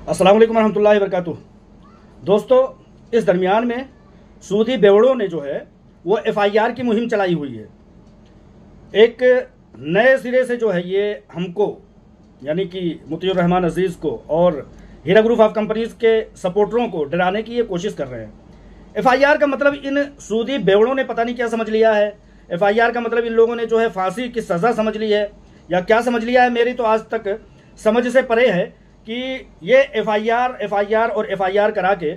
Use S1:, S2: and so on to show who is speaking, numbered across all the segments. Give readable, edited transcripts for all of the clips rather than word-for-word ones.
S1: अस्सलाम वालेकुम रहमतुल्लाहि वबरकातुहू। दोस्तों, इस दरमियान में सूदी बेवड़ों ने जो है वो FIR की मुहिम चलाई हुई है। एक नए सिरे से जो है ये हमको यानी कि मुतीउर रहमान अजीज़ को और हीरा ग्रुप ऑफ कंपनीज के सपोर्टरों को डराने की ये कोशिश कर रहे हैं। FIR का मतलब इन सूदी बेवड़ों ने पता नहीं क्या समझ लिया है। FIR का मतलब इन लोगों ने जो है फांसी की सज़ा समझ ली है या क्या समझ लिया है, मेरी तो आज तक समझ से परे है कि ये FIR और FIR करा के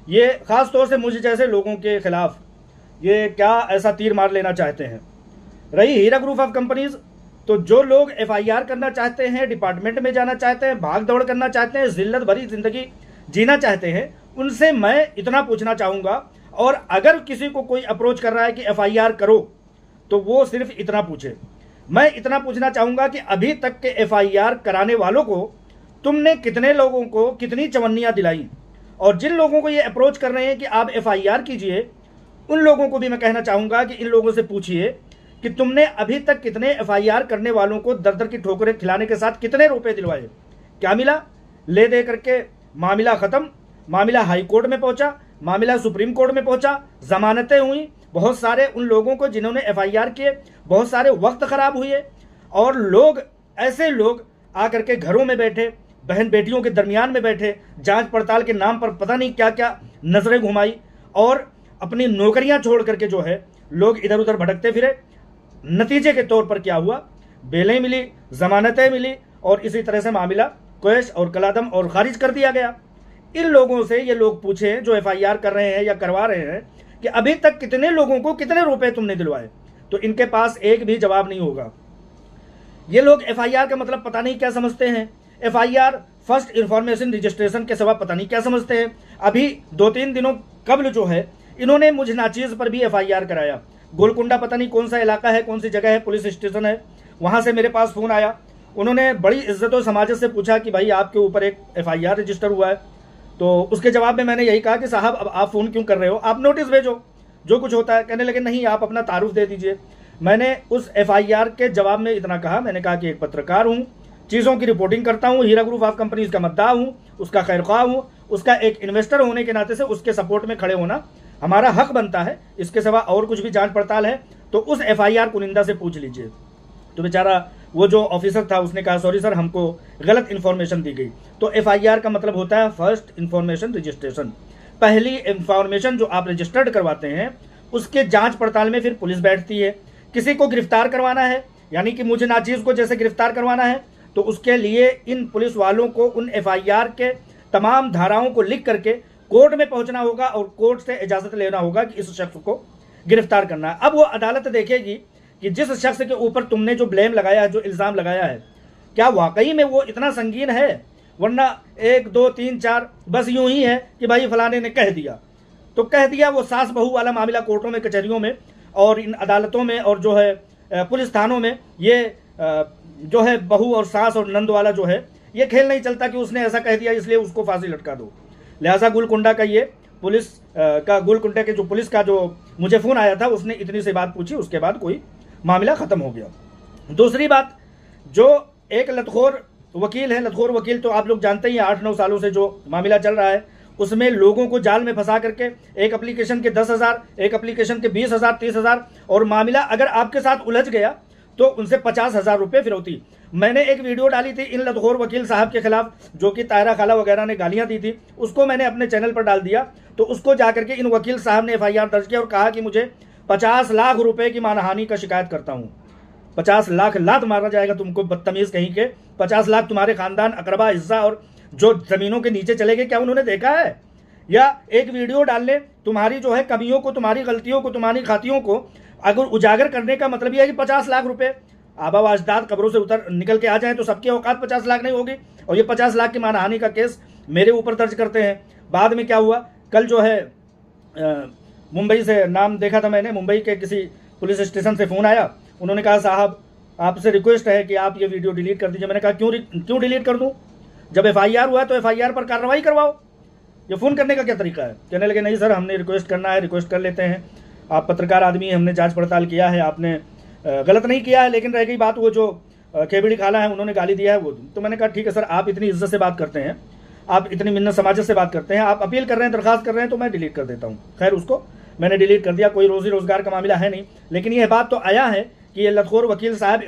S1: ये ख़ास तौर से मुझ जैसे लोगों के ख़िलाफ़ ये क्या ऐसा तीर मार लेना चाहते हैं। रही हीरा ग्रुप ऑफ कंपनीज, तो जो लोग FIR करना चाहते हैं, डिपार्टमेंट में जाना चाहते हैं, भाग दौड़ करना चाहते हैं, जिल्लत भरी ज़िंदगी जीना चाहते हैं, उनसे मैं इतना पूछना चाहूँगा, और अगर किसी को कोई अप्रोच कर रहा है कि FIR करो तो वो सिर्फ इतना पूछे। मैं इतना पूछना चाहूँगा कि अभी तक के FIR कराने वालों को तुमने कितने लोगों को कितनी चवन्नियाँ दिलाई, और जिन लोगों को ये अप्रोच कर रहे हैं कि आप FIR कीजिए, उन लोगों को भी मैं कहना चाहूँगा कि इन लोगों से पूछिए कि तुमने अभी तक कितने FIR करने वालों को दर दर की ठोकरें खिलाने के साथ कितने रुपए दिलवाए। क्या मिला? ले दे करके मामला ख़त्म, मामला हाई कोर्ट में पहुंचा, मामला सुप्रीम कोर्ट में पहुंचा, जमानतें हुई। बहुत सारे उन लोगों को जिन्होंने FIR किए, बहुत सारे वक्त ख़राब हुए, और लोग ऐसे लोग आकर के घरों में बैठे, बहन बेटियों के दरमियान में बैठे, जांच पड़ताल के नाम पर पता नहीं क्या क्या नजरें घुमाई, और अपनी नौकरियां छोड़ करके जो है लोग इधर उधर भटकते फिरे। नतीजे के तौर पर क्या हुआ? बेलें मिली, जमानतें मिली, और इसी तरह से मामला क्वैश और कलादम और खारिज कर दिया गया। इन लोगों से ये लोग पूछें जो FIR कर रहे हैं या करवा रहे हैं कि अभी तक कितने लोगों को कितने रुपए तुमने दिलवाए, तो इनके पास एक भी जवाब नहीं होगा। ये लोग FIR का मतलब पता नहीं क्या समझते हैं। FIR फर्स्ट इंफॉर्मेशन रजिस्ट्रेशन के सिवा पता नहीं क्या समझते हैं। अभी 2-3 दिनों कबल जो है इन्होंने मुझ नाचीज़ पर भी FIR कराया। गोलकुंडा पता नहीं कौन सा इलाका है, कौन सी जगह है, पुलिस स्टेशन है, वहाँ से मेरे पास फ़ोन आया। उन्होंने बड़ी इज्जत और समाजत से पूछा कि भाई आपके ऊपर एक FIR रजिस्टर हुआ है। तो उसके जवाब में मैंने यही कहा कि साहब अब आप फ़ोन क्यों कर रहे हो, आप नोटिस भेजो, जो कुछ होता है। कहने लगे नहीं, आप अपना तारुफ दे दीजिए। मैंने उस FIR के जवाब में इतना कहा, मैंने कहा कि एक पत्रकार हूँ, चीज़ों की रिपोर्टिंग करता हूँ, हीरा ग्रुप ऑफ कंपनीज का मद्दाह हूँ, उसका खैरख्वाह हूँ, उसका एक इन्वेस्टर होने के नाते से उसके सपोर्ट में खड़े होना हमारा हक बनता है। इसके सिवा और कुछ भी जांच पड़ताल है तो उस FIR कुनिंदा से पूछ लीजिए। तो बेचारा वो जो ऑफिसर था उसने कहा सॉरी सर, हमको गलत इन्फॉर्मेशन दी गई। तो FIR का मतलब होता है फर्स्ट इन्फॉर्मेशन रजिस्ट्रेशन। पहली इन्फॉर्मेशन जो आप रजिस्टर्ड करवाते हैं उसके जांच पड़ताल में फिर पुलिस बैठती है। किसी को गिरफ्तार करवाना है, यानी कि मुझे नाचीज़ को जैसे गिरफ्तार करवाना है, तो उसके लिए इन पुलिस वालों को उन FIR के तमाम धाराओं को लिख करके कोर्ट में पहुंचना होगा और कोर्ट से इजाज़त लेना होगा कि इस शख्स को गिरफ्तार करना है। अब वो अदालत देखेगी कि जिस शख्स के ऊपर तुमने जो ब्लेम लगाया है, जो इल्ज़ाम लगाया है, क्या वाकई में वो इतना संगीन है, वरना 1 2 3 4 बस यूं ही है कि भाई फलाने ने कह दिया तो कह दिया। वो सास बहू वाला मामला कोर्टों में, कचहरियों में और इन अदालतों में और जो है पुलिस थानों में ये जो है बहू और सास और नंद वाला जो है ये खेल नहीं चलता कि उसने ऐसा कह दिया इसलिए उसको फांसी लटका दो। लिहाजा गोलकुंडा का ये पुलिस का गोलकुंडा के जो पुलिस का जो मुझे फ़ोन आया था उसने इतनी सी बात पूछी, उसके बाद कोई मामला ख़त्म हो गया। दूसरी बात, जो एक लतखोर वकील है, लतखोर वकील तो आप लोग जानते ही हैं, 8-9 सालों से जो मामला चल रहा है उसमें लोगों को जाल में फंसा करके एक एप्लीकेशन के 10,000, एक एप्लीकेशन के 20,000, 30,000, और मामला अगर आपके साथ उलझ गया तो उनसे 50,000 रुपये फिरौती। मैंने एक वीडियो डाली थी इन लतखोर वकील साहब के खिलाफ, जो कि तायरा खाला वगैरह ने गालियां दी थी, उसको मैंने अपने चैनल पर डाल दिया। तो उसको जाकर के इन वकील साहब ने FIR दर्ज किया और कहा कि मुझे 50 लाख रुपए की मानहानि का शिकायत करता हूँ। 50 लाख लात मारा जाएगा तुमको, बदतमीज कहीं के। 50 लाख तुम्हारे खानदान, अकरबा, हिस्सा और जो जमीनों के नीचे चले गए, क्या उन्होंने देखा है? या एक वीडियो डालने तुम्हारी जो है कमियों को, तुम्हारी गलतियों को, तुम्हारी खातियों को अगर उजागर करने का मतलब यह है कि 50 लाख रुपए आबा व अजदाद कब्रों से उतर निकल के आ जाएं तो सबकी औकात 50 लाख नहीं होगी, और ये 50 लाख की मानहानि का केस मेरे ऊपर दर्ज करते हैं। बाद में क्या हुआ, कल जो है मुंबई से नाम देखा था मैंने, मुंबई के किसी पुलिस स्टेशन से फ़ोन आया। उन्होंने कहा साहब आपसे रिक्वेस्ट है कि आप ये वीडियो डिलीट कर दीजिए। मैंने कहा क्यों डिलीट कर दूँ? जब FIR हुआ तो FIR पर कार्रवाई करवाओ, ये फ़ोन करने का क्या तरीका है? कहने लगे नहीं सर, हमने रिक्वेस्ट करना है, रिक्वेस्ट कर लेते हैं, आप पत्रकार आदमी हैं, हमने जांच पड़ताल किया है, आपने गलत नहीं किया है, लेकिन रह गई बात वो जो खेबड़ी खाला है उन्होंने गाली दिया है वो। तो मैंने कहा ठीक है सर, आप इतनी इज्जत से बात करते हैं आप इतनी मिन्नत समाजत से बात करते हैं, आप अपील कर रहे हैं, दरखास्त कर रहे हैं, तो मैं डिलीट कर देता हूँ। खैर उसको मैंने डिलीट कर दिया, कोई रोजी रोजगार का मामला है नहीं। लेकिन यह बात तो आया है कि ये लतखोर वकील साहब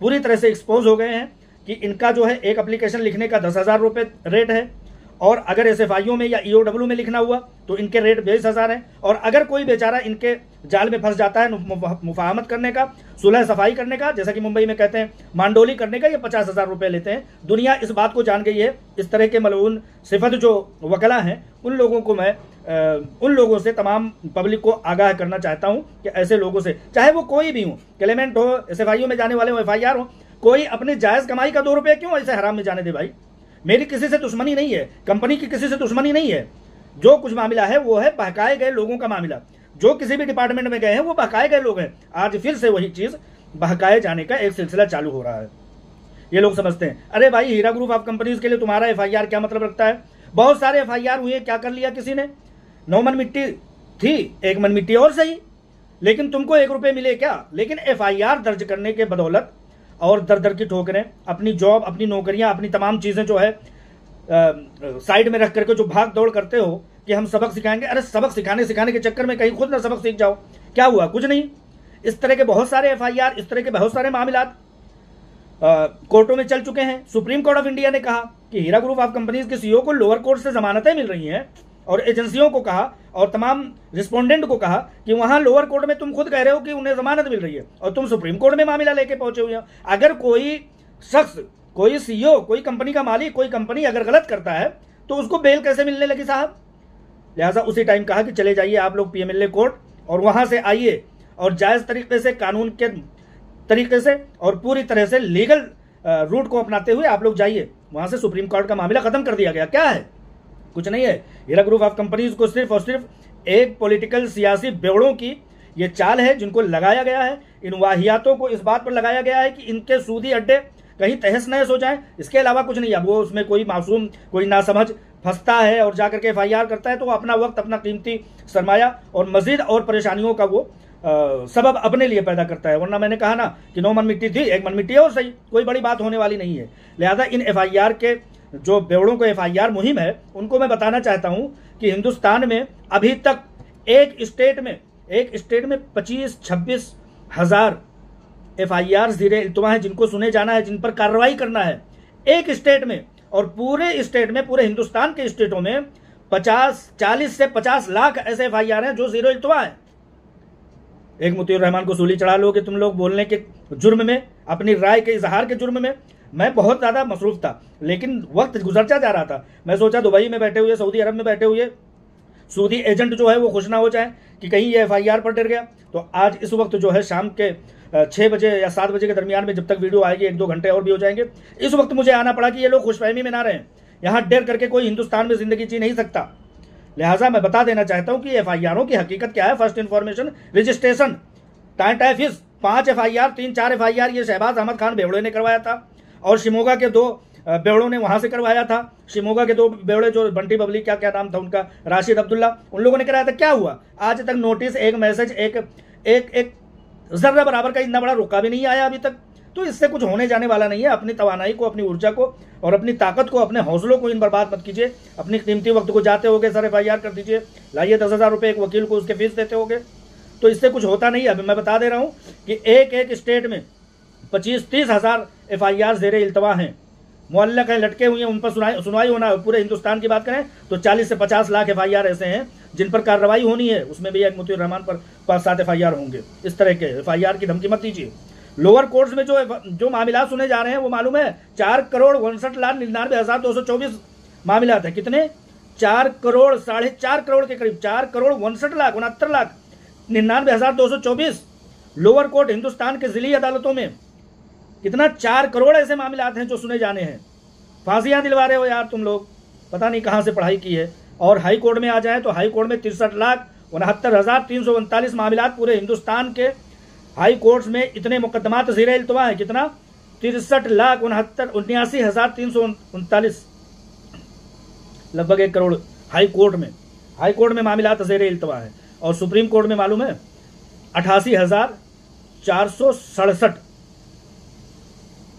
S1: पूरी तरह से एक्सपोज हो गए हैं कि इनका जो है एक एप्लीकेशन लिखने का 10,000 रुपये रेट है, और अगर SFIओ में या EOW में लिखना हुआ तो इनके रेट 20,000 है। और अगर कोई बेचारा इनके जाल में फंस जाता है मुफाहमत करने का, सुलह सफाई करने का, जैसा कि मुंबई में कहते हैं मांडोली करने का, ये 50,000 रुपये लेते हैं। दुनिया इस बात को जान गई है। इस तरह के मलऊन सिफत जो वकला हैं उन लोगों को मैं उन लोगों से, तमाम पब्लिक को आगाह करना चाहता हूं कि ऐसे लोगों से, चाहे वो कोई भी हो, क्लेमेंट हो, SFIओ में जाने वाले हो, FIR हो, कोई अपनी जायज़ कमाई का 2 रुपये क्यों ऐसे हराम में जाने दे भाई। मेरी किसी से दुश्मनी नहीं है, कंपनी की किसी से दुश्मनी नहीं है। जो कुछ मामला है वो है बहकाए गए लोगों का मामला। जो किसी भी डिपार्टमेंट में गए हैं वो बहकाए गए लोग हैं। आज फिर से वही चीज़ बहकाए जाने का एक सिलसिला चालू हो रहा है। ये लोग समझते हैं अरे भाई हीरा ग्रुप ऑफ कंपनीज के लिए तुम्हारा FIR क्या मतलब रखता है। बहुत सारे FIR हुए, क्या कर लिया किसी ने, 9 मन मिट्टी थी, 1 मन मिट्टी और सही, लेकिन तुमको 1 रुपये मिले क्या। लेकिन FIR दर्ज करने के बदौलत और दर दर की ठोकरें, अपनी जॉब, अपनी नौकरियां, अपनी तमाम चीज़ें जो है साइड में रख करके जो भाग दौड़ करते हो कि हम सबक सिखाएंगे। अरे सबक सिखाने के चक्कर में कहीं खुद ना सबक सीख जाओ, क्या हुआ, कुछ नहीं। इस तरह के बहुत सारे FIR, इस तरह के बहुत सारे मामलात कोर्टों में चल चुके हैं। सुप्रीम कोर्ट ऑफ इंडिया ने कहा कि हीरा ग्रुप ऑफ कंपनीज के CEO को लोअर कोर्ट से जमानतें मिल रही हैं, और एजेंसियों को कहा और तमाम रिस्पोंडेंट को कहा कि वहां लोअर कोर्ट में तुम खुद कह रहे हो कि उन्हें जमानत मिल रही है और तुम सुप्रीम कोर्ट में मामला लेके पहुंचे हुए हो। अगर कोई शख्स, कोई CEO, कोई कंपनी का मालिक, कोई कंपनी अगर गलत करता है तो उसको बेल कैसे मिलने लगी साहब। लिहाजा उसी टाइम कहा कि चले जाइए आप लोग PMLA कोर्ट, और वहां से आइए और जायज़ तरीके से, कानून के तरीके से और पूरी तरह से लीगल रूट को अपनाते हुए आप लोग जाइए। वहां से सुप्रीम कोर्ट का मामला खत्म कर दिया गया। क्या है, कुछ नहीं है। हीरा ग्रुप ऑफ कंपनीज को सिर्फ और सिर्फ एक पॉलिटिकल सियासी बेवड़ों की ये चाल है जिनको लगाया गया है। इन वाहियातों को इस बात पर लगाया गया है कि इनके सूदी अड्डे कहीं तहस नहस हो जाएं, इसके अलावा कुछ नहीं है। वो उसमें कोई मासूम, कोई नासमझ फंसता है और जाकर के FIR करता है तो वो अपना वक्त, अपना कीमती सरमाया और मजीद और परेशानियों का वो सबब अपने लिए पैदा करता है। वरना मैंने कहा ना कि 9 मन मिट्टी थी, 1 मन मिट्टी है और सही, कोई बड़ी बात होने वाली नहीं है। लिहाजा इन FIR के जो बेवड़ों को FIR मुहिम है उनको मैं बताना चाहता हूं कि हिंदुस्तान में अभी तक एक स्टेट में 25-26 हज़ार FIR ज़ीरे इल्तवा हैं जिनको सुने जाना है, जिन पर कार्रवाई करना है एक स्टेट में। और पूरे स्टेट में, पूरे हिंदुस्तान के स्टेटों में 40 से 50 लाख ऐसे FIR हैं जो ज़ीरो इल्तवा है। एक मुतीउर रहमान को सूली चढ़ा लोगे तुम लोग बोलने के जुर्म में, अपनी राय के इजहार के जुर्म में। मैं बहुत ज़्यादा मसरूफ था, लेकिन वक्त गुजरता जा रहा था। मैं सोचा दुबई में बैठे हुए, सऊदी अरब में बैठे हुए सूदी एजेंट जो है वो खुश ना हो जाए कि कहीं ये FIR पर डर गया। तो आज इस वक्त जो है शाम के 6 बजे या 7 बजे के दरमियान में, जब तक वीडियो आएगी 1-2 घंटे और भी हो जाएंगे, इस वक्त मुझे आना पड़ा कि ये लोग खुशफहमी में ना रहें। यहाँ डर करके कोई हिंदुस्तान में ज़िंदगी जी नहीं सकता। लिहाजा मैं बता देना चाहता हूँ कि FIRों की हकीकत क्या है। फर्स्ट इन्फॉर्मेशन रजिस्ट्रेशन टाइफिस 5 FIR, 3-4 FIR ये शहबाज अहमद खान बेवड़े ने करवाया था, और शिमोगा के 2 बेवड़ों ने वहां से करवाया था। शिमोगा के 2 बेवड़े जो बंटी बबली, क्या नाम था उनका, राशिद अब्दुल्ला, उन लोगों ने कराया था। क्या हुआ, आज तक नोटिस, एक मैसेज, एक जर्रा बराबर का इतना बड़ा रुका भी नहीं आया अभी तक। तो इससे कुछ होने जाने वाला नहीं है। अपनी तवानाई को, अपनी ऊर्जा को और अपनी ताकत को, अपने हौसलों को इन बर्बाद मत कीजिए। अपनी कीमती वक्त को जाते होगे सर FIR कर दीजिए, लाइए 10,000 रुपये एक वकील को उसके फीस देते होगे, तो इससे कुछ होता नहीं है। अभी मैं बता दे रहा हूँ कि एक स्टेट में 25-30 हज़ार FIR ज़ेरे इल्तवा हैं, मुअल्लक हैं, लटके हुए हैं, उन पर सुनवाई होना है। पूरे हिंदुस्तान की बात करें तो 40 से 50 लाख FIR ऐसे हैं जिन पर कार्रवाई होनी है। उसमें भी एक मुतीउर रहमान पर 5-7 FIR होंगे। इस तरह के FIR की धमकी मत दीजिए। लोअर कोर्ट्स में जो मामला सुने जा रहे हैं वो मालूम है 4,59,99,224 मामला है। कितने, 4 करोड़, 4.5 करोड़ के करीब, 4,59,99,224 लोअर कोर्ट हिंदुस्तान के जिली अदालतों में। कितना, 4 करोड़ ऐसे मामला हैं जो सुने जाने हैं। फांसियां दिलवा रहे हो यार तुम लोग, पता नहीं कहां से पढ़ाई की है। और हाई कोर्ट में आ जाए तो हाई कोर्ट में 63,69,339 मामला पूरे हिंदुस्तान के हाई कोर्ट्स में। इतने मुकदमात ज़ीरे इल्तवा है। कितना, 63,79,339, लगभग 1 करोड़ हाई कोर्ट में मामला ज़ीरे इल्तवा है। और सुप्रीम कोर्ट में मालूम है 88,467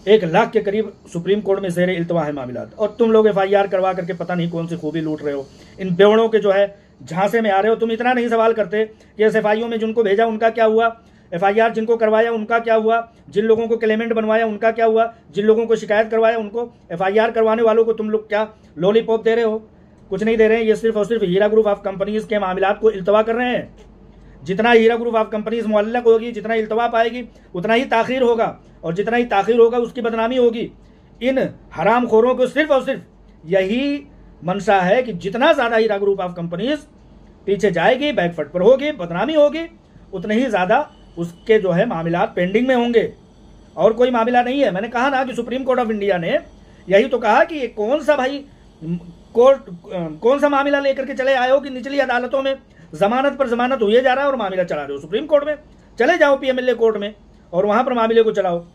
S1: 1 लाख के करीब सुप्रीम कोर्ट में ज़ेर इल्तवा है मामला, और तुम लोग FIR करवा करके पता नहीं कौन सी खूबी लूट रहे हो। इन बेवड़ों के जो है झांसे में आ रहे हो। तुम इतना नहीं सवाल करते कि SFIO में जिनको भेजा उनका क्या हुआ, FIR जिनको करवाया उनका क्या हुआ, जिन लोगों को क्लेमेंट बनवाया उनका क्या हुआ, जिन लोगों को शिकायत करवाया उनको, FIR करवाने वालों को तुम लोग क्या लॉलीपॉप दे रहे हो? कुछ नहीं दे रहे हैं। ये सिर्फ और सिर्फ हीरा ग्रुप ऑफ कंपनीज के मामलात को इल्तवा कर रहे हैं। जितना हीरा ग्रुप ऑफ कंपनीज मुअल्लक होगी, जितना इल्तवा पाएगी, उतना ही ताखीर होगा, और जितना ही ताखीर होगा उसकी बदनामी होगी। इन हरामखोरों को सिर्फ और सिर्फ यही मंशा है कि जितना ज़्यादा हीरा ग्रुप ऑफ कंपनीज पीछे जाएगी, बैकफुट पर होगी, बदनामी होगी, उतने ही ज़्यादा उसके जो है मामलात पेंडिंग में होंगे। और कोई मामला नहीं है। मैंने कहा ना कि सुप्रीम कोर्ट ऑफ इंडिया ने यही तो कहा कि ये कौन सा भाई कोर्ट, कौन सा मामला लेकर के चले आए हो कि निचली अदालतों में जमानत पर जमानत हुए जा रहा है और मामला चला रहे हो। सुप्रीम कोर्ट में चले जाओ, PMLA कोर्ट में, और वहां पर मामले को चलाओ।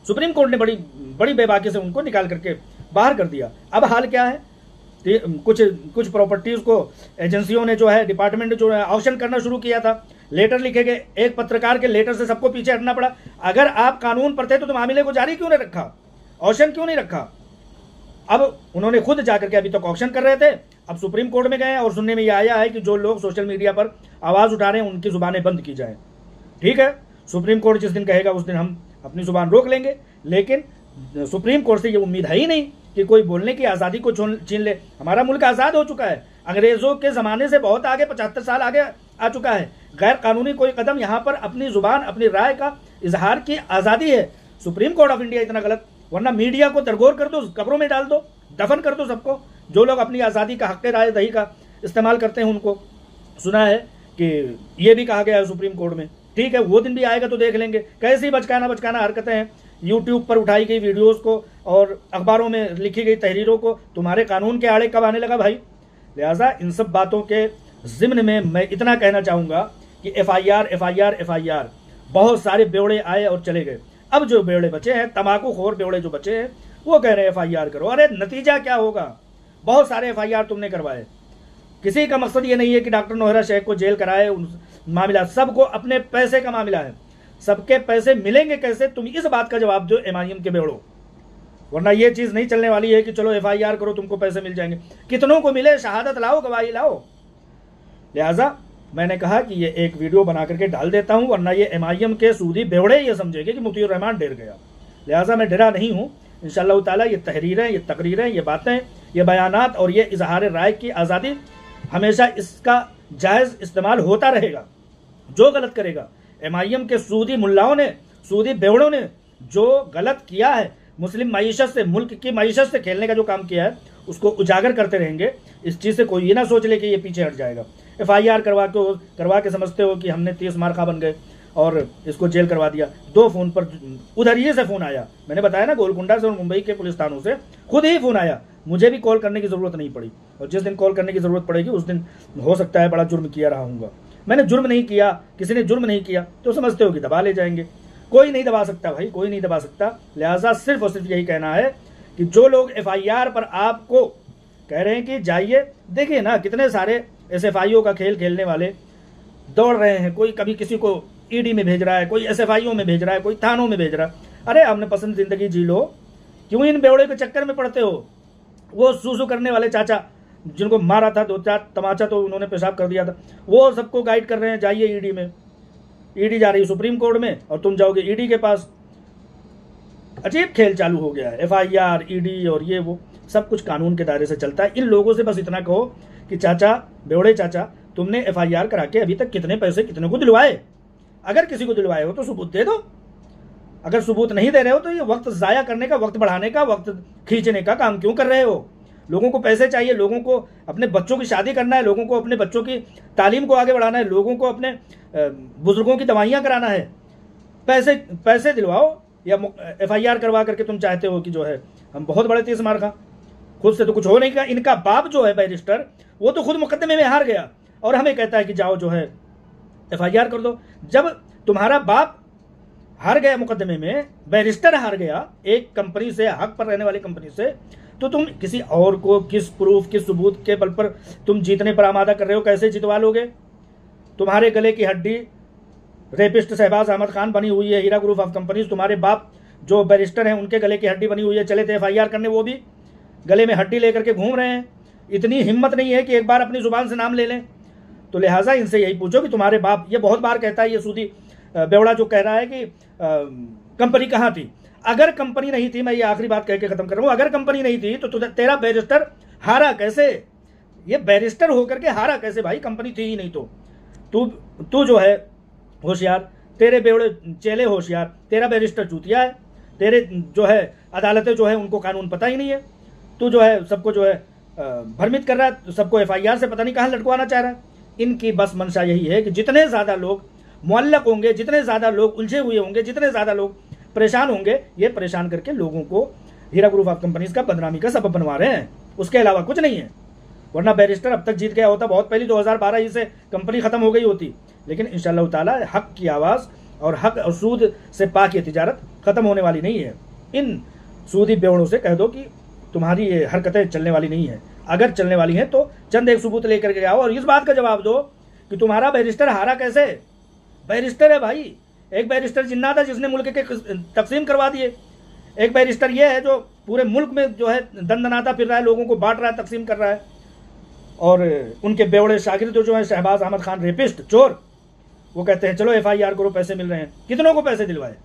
S1: सुप्रीम कोर्ट ने बड़ी बड़ी बेबाकी से उनको निकाल करके बाहर कर दिया। अब हाल क्या है, कुछ प्रॉपर्टीज को एजेंसियों ने जो है, डिपार्टमेंट जो है ऑक्शन करना शुरू किया था। लेटर लिखे गए, एक पत्रकार के लेटर से सबको पीछे हटना पड़ा। अगर आप कानून पर थे तो मामले को जारी क्यों नहीं रखा, ऑक्शन क्यों नहीं रखा? अब उन्होंने खुद जाकर के अभी तक ऑक्शन कर रहे थे, अब सुप्रीम कोर्ट में गए और सुनने में यह आया है कि जो लोग सोशल मीडिया पर आवाज उठा रहे हैं उनकी जुबानें बंद की जाए। ठीक है, सुप्रीम कोर्ट जिस दिन कहेगा उस दिन हम अपनी जुबान रोक लेंगे, लेकिन सुप्रीम कोर्ट से ये उम्मीद है ही नहीं कि कोई बोलने की आज़ादी को छीन ले। हमारा मुल्क आज़ाद हो चुका है, अंग्रेजों के ज़माने से बहुत आगे, 75 साल आगे आ चुका है। गैर कानूनी कोई कदम यहाँ पर अपनी जुबान, अपनी राय का इजहार की आज़ादी है। सुप्रीम कोर्ट ऑफ इंडिया इतना गलत, वरना मीडिया को दरगोर कर दो, कब्रों में डाल दो, दफन कर दो सबको। जो लोग अपनी आज़ादी का, हक़ राय दही का इस्तेमाल करते हैं उनको। सुना है कि ये भी कहा गया है सुप्रीम कोर्ट में। ठीक है, वो दिन भी आएगा तो देख लेंगे कैसी बचकाना हरकतें हैं। यूट्यूब पर उठाई गई वीडियोस को और अखबारों में लिखी गई तहरीरों को तुम्हारे कानून के आड़े कब आने लगा भाई? लिहाजा इन सब बातों के ज़िम्न में मैं इतना कहना चाहूँगा कि FIR बहुत सारे बेवड़े आए और चले गए। अब जो बेवड़े बचे हैं, तंबाकूखोर बेवड़े जो बचे हैं, वो कह रहे हैं FIR करो। अरे नतीजा क्या होगा? बहुत सारे FIR तुमने करवाए। किसी का मकसद ये नहीं है कि डॉक्टर नोहरा शेख को जेल कराए। मामला सबको अपने पैसे का मामला है, सबके पैसे मिलेंगे कैसे? तुम इस बात का जवाब दो MIM के बेवड़ों, वरना ये चीज़ नहीं चलने वाली है कि चलो FIR करो तुमको पैसे मिल जाएंगे। कितनों को मिले, शहादत लाओ, गवाही लाओ। लिहाजा मैंने कहा कि ये एक वीडियो बना करके डाल देता हूँ, वरना ये MIM के सूदी बेवड़े ये समझेंगे कि मुफ्ती रहमान डर गया। लिहाजा मैं डरा नहीं हूँ। इंशाअल्लाह ताला ये तहरीरें, ये तकरीरें, ये बातें, ये बयानात और ये इजहार राय की आज़ादी, हमेशा इसका जायज़ इस्तेमाल होता रहेगा। जो गलत करेगा, MIM के सूदी मुल्लाओं ने, सूदी बेवड़ों ने जो गलत किया है, मुस्लिम मईशत से, मुल्क की मईशत से खेलने का जो काम किया है, उसको उजागर करते रहेंगे। इस चीज़ से कोई ये ना सोच ले कि ये पीछे हट जाएगा। FIR करवा के समझते हो कि हमने 30 मार्खा बन गए और इसको जेल करवा दिया। 2 फ़ोन पर उधर ही से फ़ोन आया, मैंने बताया ना, गोलकुंडा से और मुंबई के पुलिस थानों से खुद ही फ़ोन आया। मुझे भी कॉल करने की ज़रूरत नहीं पड़ी, और जिस दिन कॉल करने की ज़रूरत पड़ेगी उस दिन हो सकता है बड़ा जुर्म किया रहा हूँगा। मैंने जुर्म नहीं किया, किसी ने जुर्म नहीं किया तो समझते हो कि दबा ले जाएंगे। कोई नहीं दबा सकता भाई, कोई नहीं दबा सकता। लिहाजा सिर्फ और सिर्फ यही कहना है कि जो लोग FIR पर आपको कह रहे हैं कि जाइए, देखिए ना कितने सारे SFIO का खेल खेलने वाले दौड़ रहे हैं। कोई कभी किसी को ED में भेज रहा है, कोई SFIO में भेज रहा है, कोई थानों में भेज रहा है। अरे हमने पसंद ज़िंदगी जी लो, क्यों इन बेवड़े के चक्कर में पड़ते हो? वो सूसू करने वाले चाचा जिनको मारा था 2-4 तमाचा तो उन्होंने पेशाब कर दिया था, वो सबको गाइड कर रहे हैं जाइए ED में। ED जा रही है सुप्रीम कोर्ट में और तुम जाओगे ED के पास। अजीब खेल चालू हो गया है। FIR, ED और ये वो सब कुछ कानून के दायरे से चलता है। इन लोगों से बस इतना कहो कि चाचा, बेवड़े चाचा, तुमने FIR करा के अभी तक कितने पैसे कितने को दिलवाए? अगर किसी को दिलवाए हो तो सबूत दे दो। अगर सबूत नहीं दे रहे हो तो ये वक्त ज़ाया करने का, वक्त बढ़ाने का, वक्त खींचने का काम क्यों कर रहे हो? लोगों को पैसे चाहिए, लोगों को अपने बच्चों की शादी करना है, लोगों को अपने बच्चों की तालीम को आगे बढ़ाना है, लोगों को अपने बुजुर्गों की दवाइयाँ कराना है। पैसे दिलवाओ, या FIR करवा करके तुम चाहते हो कि जो है हम बहुत बड़े 30 मार खा। खुद से तो कुछ हो नहीं का। इनका बाप जो है बैरिस्टर, वो तो खुद मुकदमे में हार गया और हमें कहता है कि जाओ जो है FIR कर दो। जब तुम्हारा बाप हार गया मुकदमे में, बैरिस्टर हार गया एक कंपनी से, हक पर रहने वाली कंपनी से, तो तुम किसी और को किस प्रूफ, किस सबूत के बल पर तुम जीतने पर आमादा कर रहे हो? कैसे जितवा लोगे? तुम्हारे गले की हड्डी रेपिस्ट शहबाज अहमद खान बनी हुई है हीरा ग्रुप ऑफ कंपनीज। तुम्हारे बाप जो बैरिस्टर हैं उनके गले की हड्डी बनी हुई है, चले थे FIR करने, वो भी गले में हड्डी लेकर के घूम रहे हैं। इतनी हिम्मत नहीं है कि एक बार अपनी ज़ुबान से नाम ले लें। तो लिहाजा इनसे यही पूछो कि तुम्हारे बाप, ये बहुत बार कहता है ये सूदी बेवड़ा जो कह रहा है कि कंपनी कहाँ थी। अगर कंपनी नहीं थी, मैं ये आखिरी बात कह के खत्म कर रहा हूँ, अगर कंपनी नहीं थी तो तेरा बैरिस्टर हारा कैसे? ये बैरिस्टर होकर के हारा कैसे भाई? कंपनी थी ही नहीं तो तू जो है होशियार, तेरे बेवड़े चेले होशियार, तेरा बैरिस्टर चूतिया है, तेरे जो है अदालतें जो है उनको कानून पता ही नहीं है। तू जो है सबको जो है भ्रमित कर रहा है, सबको FIR से पता नहीं कहाँ लटकवाना चाह रहा है। इनकी बस मंशा यही है कि जितने ज़्यादा लोग मुअल्लक होंगे, जितने ज़्यादा लोग उलझे हुए होंगे, जितने ज़्यादा लोग परेशान होंगे, ये परेशान करके लोगों को हीरा ग्रुप ऑफ कंपनीज का बदनामी का सबब बनवा रहे हैं, उसके अलावा कुछ नहीं है। वरना बैरिस्टर अब तक जीत गया होता, बहुत पहले 2012 ही से कंपनी खत्म हो गई होती। लेकिन इंशाअल्लाह ताला हक की आवाज़ और हक और सूद से पाक ये तिजारत खत्म होने वाली नहीं है। इन सूदी बेवड़ों से कह दो कि तुम्हारी ये हरकतें चलने वाली नहीं है। अगर चलने वाली हैं तो चंद एक सबूत लेकर के आओ और इस बात का जवाब दो कि तुम्हारा बैरिस्टर हारा कैसे? बैरिस्टर है भाई, एक बैरिस्टर जिन्ना था जिसने मुल्क के तकसीम करवा दिए, एक बैरिस्टर ये है जो पूरे मुल्क में जो है दंदनाता फिर रहा है, लोगों को बांट रहा है, तकसीम कर रहा है। और उनके बेवड़े शागिर्द जो है शहबाज अहमद खान रेपिस्ट चोर, वो कहते हैं चलो FIR करो, पैसे मिल रहे हैं। कितनों को पैसे दिलवाए?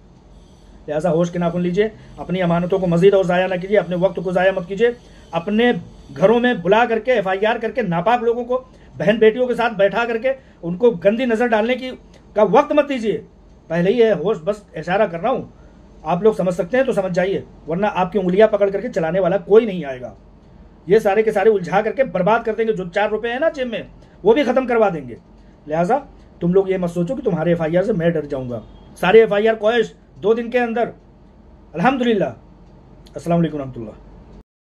S1: लिहाजा होश के नाखून लीजिए, अपनी अमानतों को मजीद और ज़ाया ना कीजिए, अपने वक्त को ज़ाया मत कीजिए। अपने घरों में बुला करके FIR करके नापाक लोगों को बहन बेटियों के साथ बैठा करके उनको गंदी नज़र डालने की का वक्त मत दीजिए। पहले ही है होश, बस इशारा कर रहा हूँ, आप लोग समझ सकते हैं तो समझ जाइए, वरना आपकी उंगलियां पकड़ करके चलाने वाला कोई नहीं आएगा। ये सारे के सारे उलझा करके बर्बाद कर देंगे। जो 4 रुपए है ना जेब में, वो भी खत्म करवा देंगे। लिहाजा तुम लोग ये मत सोचो कि तुम्हारे FIR से मैं डर जाऊंगा। सारे FIR क्वैश 2 दिन के अंदर। अल्हम्दुलिल्लाह। अस्सलाम वालेकुम रहमतुल्लाह।